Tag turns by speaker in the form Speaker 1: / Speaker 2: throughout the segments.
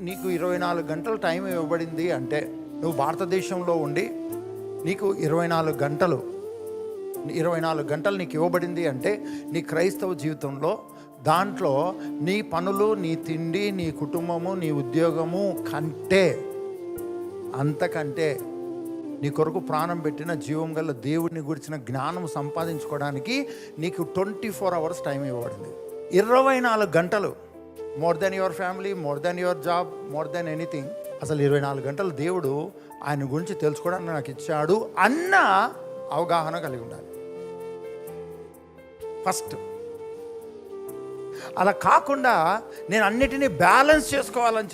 Speaker 1: నీకు 24 గంటలు టైం ఇవ్వబడింది అంటే నువ్వు భారతదేశంలో ఉండి నీకు 24 గంటలు నీకు ఇవ్వబడింది అంటే నీ క్రైస్తవ జీవితంలో దాంట్లో నీ పనులు, నీ తిండి, నీ కుటుంబము, నీ ఉద్యోగము కంటే అంతకంటే నీ కొరకు ప్రాణం పెట్టిన జీవం గల దేవుడిని గురించిన జ్ఞానం సంపాదించుకోవడానికి నీకు 24 అవర్స్ టైం ఇవ్వబడింది. 24 గంటలు, more than your family, more than your job, more than anything. అసలు 24 గంటలు దేవుడు ఆయన గురించి తెలుసుకోవడానికి నాకు ఇచ్చాడు అన్న అవగాహన కలిగి ఉండాలి ఫస్ట్. అలా కాకుండా నేను అన్నిటినీ బ్యాలెన్స్ చేసుకోవాలని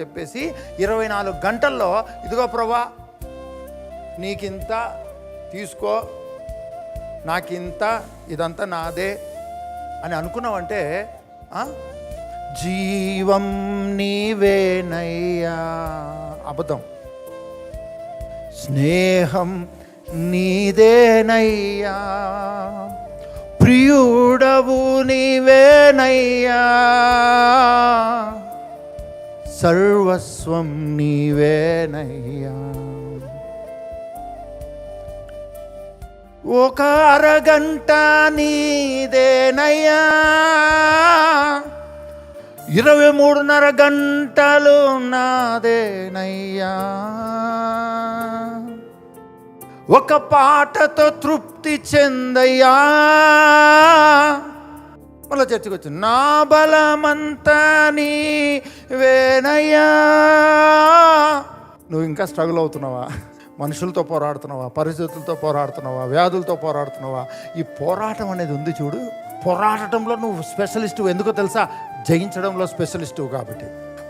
Speaker 1: చెప్పేసి 24 గంటల్లో ఇదిగో ప్రభా నీకింత తీసుకో, నాకింత, ఇదంతా నాదే అని అనుకున్నావంటే జీవం నీవేనయ్యా అబద్ధం, స్నేహం నీదేనయ్యా, ప్రియుడవు నీవేనయ్యా, సర్వస్వం నీవేనయ్యా. ఒక అరగంట నీదేనయ్యా, 23:30 గంటలు నాదేనయ్యా. ఒక పాటతో తృప్తి చెందయ్యా, మళ్ళీ చర్చకు వచ్చి నా బలమంతా నీవేనయ్యా. నువ్వు ఇంకా స్ట్రగుల్ అవుతున్నావా? మనుషులతో పోరాడుతున్నావా? పరిస్థితులతో పోరాడుతున్నావా? వ్యాధులతో పోరాడుతున్నావా? ఈ పోరాటం అనేది ఉంది చూడు. పోరాటంలో నువ్వు స్పెషలిస్టు. ఎందుకో తెలుసా? జయించడంలో స్పెషలిస్టు కాబట్టి,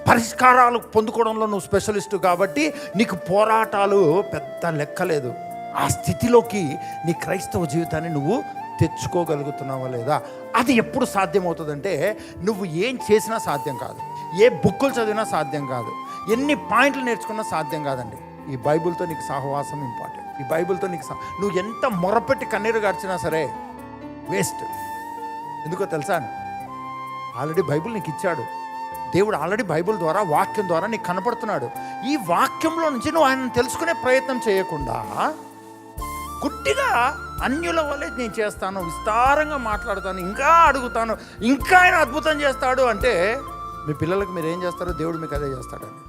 Speaker 1: పరిష్కారాలు పొందుకోవడంలో నువ్వు స్పెషలిస్టు కాబట్టి నీకు పోరాటాలు పెద్ద లెక్కలేదు. ఆ స్థితిలోకి నీ క్రైస్తవ జీవితాన్ని నువ్వు తెచ్చుకోగలుగుతున్నావా లేదా? అది ఎప్పుడు సాధ్యమవుతుందంటే నువ్వు ఏం చేసినా సాధ్యం కాదు, ఏ బుక్కులు చదివినా సాధ్యం కాదు, ఎన్ని పాయింట్లు నేర్చుకున్నా సాధ్యం కాదండి. ఈ బైబిల్తో నీకు సహవాసం ఇంపార్టెంట్. ఈ బైబిల్తో నీకు నువ్వు ఎంత మొరపెట్టి కన్నీరు గార్చినా సరే వేస్ట్. ఎందుకో తెలుసా? ఆల్రెడీ బైబిల్ నీకు ఇచ్చాడు దేవుడు. ఆల్రెడీ బైబిల్ ద్వారా, వాక్యం ద్వారా నీకు కనపడుతున్నాడు. ఈ వాక్యంలో నుంచి నువ్వు ఆయన తెలుసుకునే ప్రయత్నం చేయకుండా గుడ్డిగా అన్యుల వల్లే నేను చేస్తాను, విస్తారంగా మాట్లాడతాను, ఇంకా అడుగుతాను, ఇంకా ఆయన అద్భుతం చేస్తాడు అంటే మీ పిల్లలకు మీరు ఏం చేస్తారో దేవుడు మీకు అదే చేస్తాడని.